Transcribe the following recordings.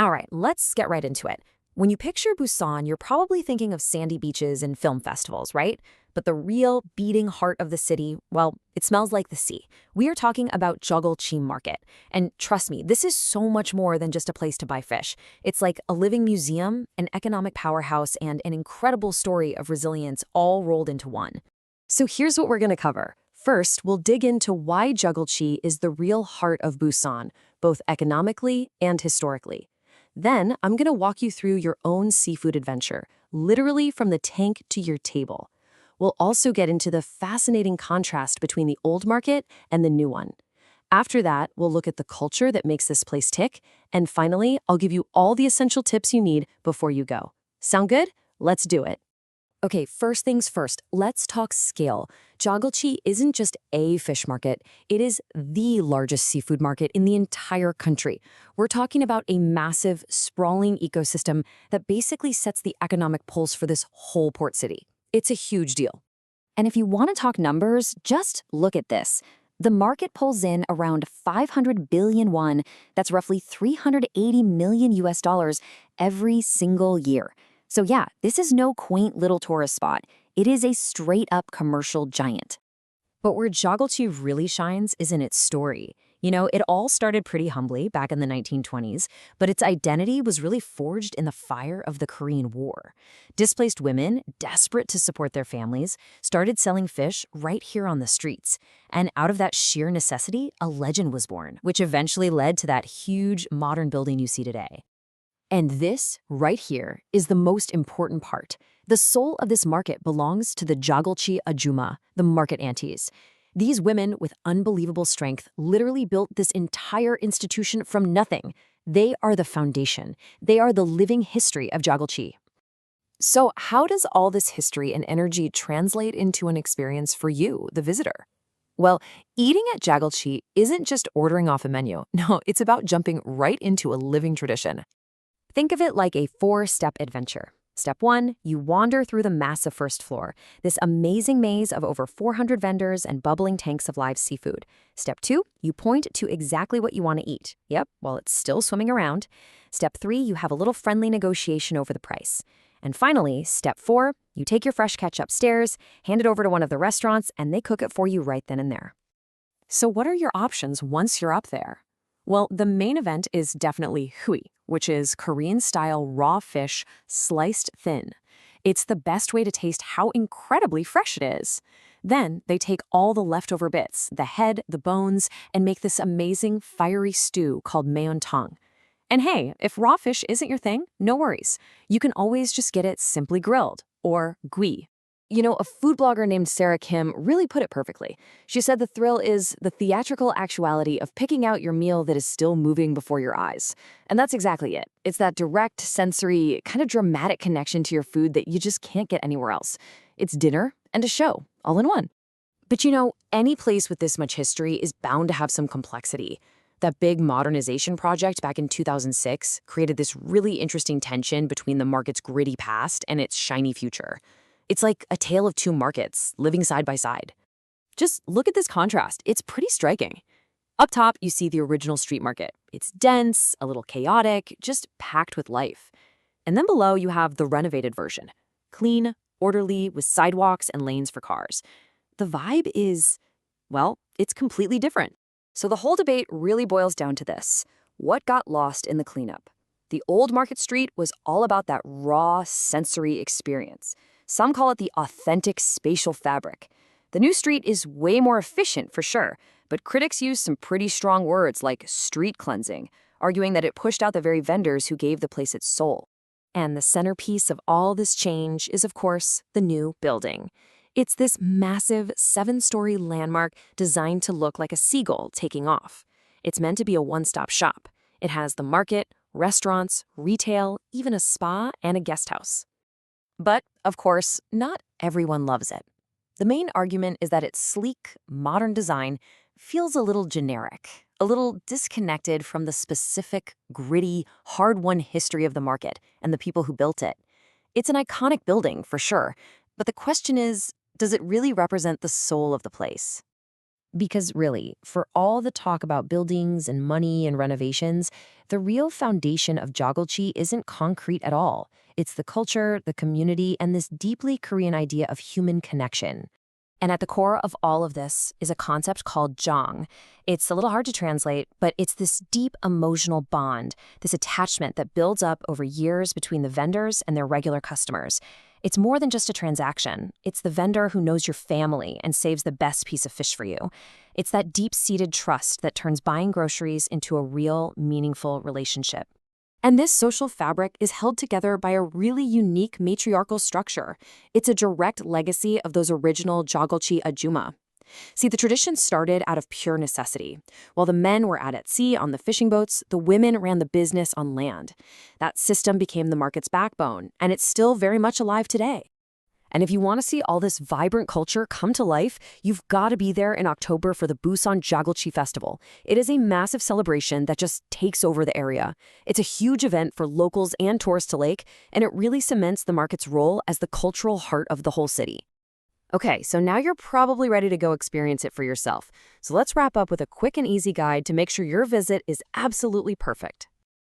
All right, let's get right into it. When you picture Busan, you're probably thinking of sandy beaches and film festivals, right? But the real beating heart of the city, well, it smells like the sea. We are talking about Jagalchi Market. And trust me, this is so much more than just a place to buy fish. It's like a living museum, an economic powerhouse, and an incredible story of resilience all rolled into one. So here's what we're going to cover. First, we'll dig into why Jagalchi is the real heart of Busan, both economically and historically. Then, I'm going to walk you through your own seafood adventure, literally from the tank to your table. We'll also get into the fascinating contrast between the old market and the new one. After that, we'll look at the culture that makes this place tick, and finally, I'll give you all the essential tips you need before you go. Sound good? Let's do it. Okay, first things first, let's talk scale. Jagalchi isn't just a fish market, it is the largest seafood market in the entire country. We're talking about a massive, sprawling ecosystem that basically sets the economic pulse for this whole port city. It's a huge deal. And if you want to talk numbers, just look at this. The market pulls in around 500 billion won, that's roughly 380 million US dollars every single year. So yeah, this is no quaint little tourist spot. It is a straight-up commercial giant. But where Jagalchi really shines is in its story. You know, it all started pretty humbly back in the 1920s, but its identity was really forged in the fire of the Korean War. Displaced women, desperate to support their families, started selling fish right here on the streets. And out of that sheer necessity, a legend was born, which eventually led to that huge modern building you see today. And this, right here, is the most important part. The soul of this market belongs to the Jagalchi Ajumma, the market aunties. These women, with unbelievable strength, literally built this entire institution from nothing. They are the foundation. They are the living history of Jagalchi. So how does all this history and energy translate into an experience for you, the visitor? Well, eating at Jagalchi isn't just ordering off a menu. No, it's about jumping right into a living tradition. Think of it like a four-step adventure. Step 1, you wander through the massive first floor, this amazing maze of over 400 vendors and bubbling tanks of live seafood. Step 2, you point to exactly what you want to eat. Yep, while it's still swimming around. Step 3, you have a little friendly negotiation over the price. And finally, step 4, you take your fresh catch upstairs, hand it over to one of the restaurants, and they cook it for you right then and there. So what are your options once you're up there? Well, the main event is definitely hui, which is Korean-style raw fish sliced thin. It's the best way to taste how incredibly fresh it is. Then they take all the leftover bits, the head, the bones, and make this amazing fiery stew called maeon-tong. And hey, if raw fish isn't your thing, no worries. You can always just get it simply grilled, or gui. You know, a food blogger named Sarah Kim really put it perfectly. She said the thrill is the theatrical actuality of picking out your meal that is still moving before your eyes. And that's exactly it. It's that direct, sensory, kind of dramatic connection to your food that you just can't get anywhere else. It's dinner and a show, all in one. But you know, any place with this much history is bound to have some complexity. That big modernization project back in 2006 created this really interesting tension between the market's gritty past and its shiny future. It's like a tale of two markets living side by side. Just look at this contrast. It's pretty striking. Up top, you see the original street market. It's dense, a little chaotic, just packed with life. And then below, you have the renovated version. Clean, orderly, with sidewalks and lanes for cars. The vibe is, well, it's completely different. So the whole debate really boils down to this. What got lost in the cleanup? The old Market Street was all about that raw, sensory experience. Some call it the authentic spatial fabric. The new street is way more efficient for sure, but critics use some pretty strong words like street cleansing, arguing that it pushed out the very vendors who gave the place its soul. And the centerpiece of all this change is, of course, the new building. It's this massive 7-story landmark designed to look like a seagull taking off. It's meant to be a one-stop shop. It has the market, restaurants, retail, even a spa and a guest house. But, of course, not everyone loves it. The main argument is that its sleek, modern design feels a little generic, a little disconnected from the specific, gritty, hard-won history of the market and the people who built it. It's an iconic building, for sure, but the question is, does it really represent the soul of the place? Because really, for all the talk about buildings and money and renovations, the real foundation of Jagalchi isn't concrete at all. It's the culture, the community, and this deeply Korean idea of human connection. And at the core of all of this is a concept called jong. It's a little hard to translate, but it's this deep emotional bond, this attachment that builds up over years between the vendors and their regular customers. It's more than just a transaction. It's the vendor who knows your family and saves the best piece of fish for you. It's that deep-seated trust that turns buying groceries into a real, meaningful relationship. And this social fabric is held together by a really unique matriarchal structure. It's a direct legacy of those original Jagalchi Ajumma. See, the tradition started out of pure necessity. While the men were out at sea on the fishing boats, the women ran the business on land. That system became the market's backbone, and it's still very much alive today. And if you want to see all this vibrant culture come to life, you've got to be there in October for the Busan Jagalchi Festival. It is a massive celebration that just takes over the area. It's a huge event for locals and tourists alike, and it really cements the market's role as the cultural heart of the whole city. Okay, so now you're probably ready to go experience it for yourself. So let's wrap up with a quick and easy guide to make sure your visit is absolutely perfect.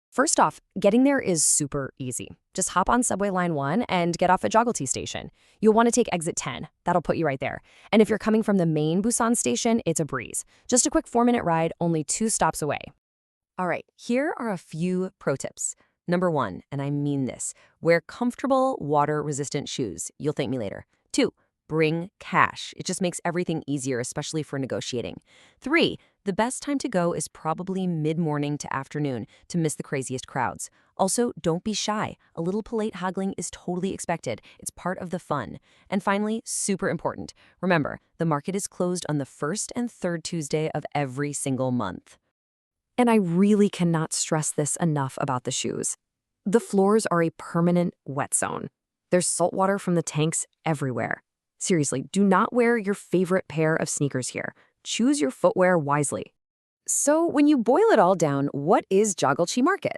First off, getting there is super easy. Just hop on subway line 1 and get off at Jagalchi station. You'll want to take exit 10. That'll put you right there. And if you're coming from the main Busan station, it's a breeze. Just a quick 4-minute ride, only 2 stops away. All right, here are a few pro tips. Number 1, and I mean this, wear comfortable, water-resistant shoes. You'll thank me later. 2, bring cash. It just makes everything easier, especially for negotiating. 3, the best time to go is probably mid-morning to afternoon to miss the craziest crowds. Also, don't be shy. A little polite haggling is totally expected. It's part of the fun. And finally, super important, remember, the market is closed on the 1st and 3rd Tuesday of every single month. And I really cannot stress this enough about the shoes. The floors are a permanent wet zone. There's salt water from the tanks everywhere. Seriously, do not wear your favorite pair of sneakers here. Choose your footwear wisely. So when you boil it all down, what is Jagalchi Market?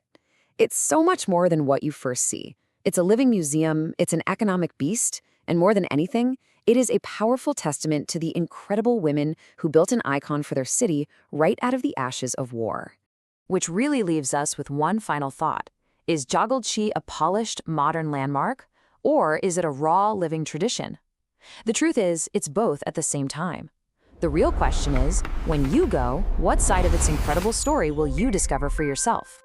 It's so much more than what you first see. It's a living museum, it's an economic beast, and more than anything, it is a powerful testament to the incredible women who built an icon for their city right out of the ashes of war. Which really leaves us with one final thought. Is Jagalchi a polished, modern landmark, or is it a raw, living tradition? The truth is, it's both at the same time. The real question is, when you go, what side of its incredible story will you discover for yourself?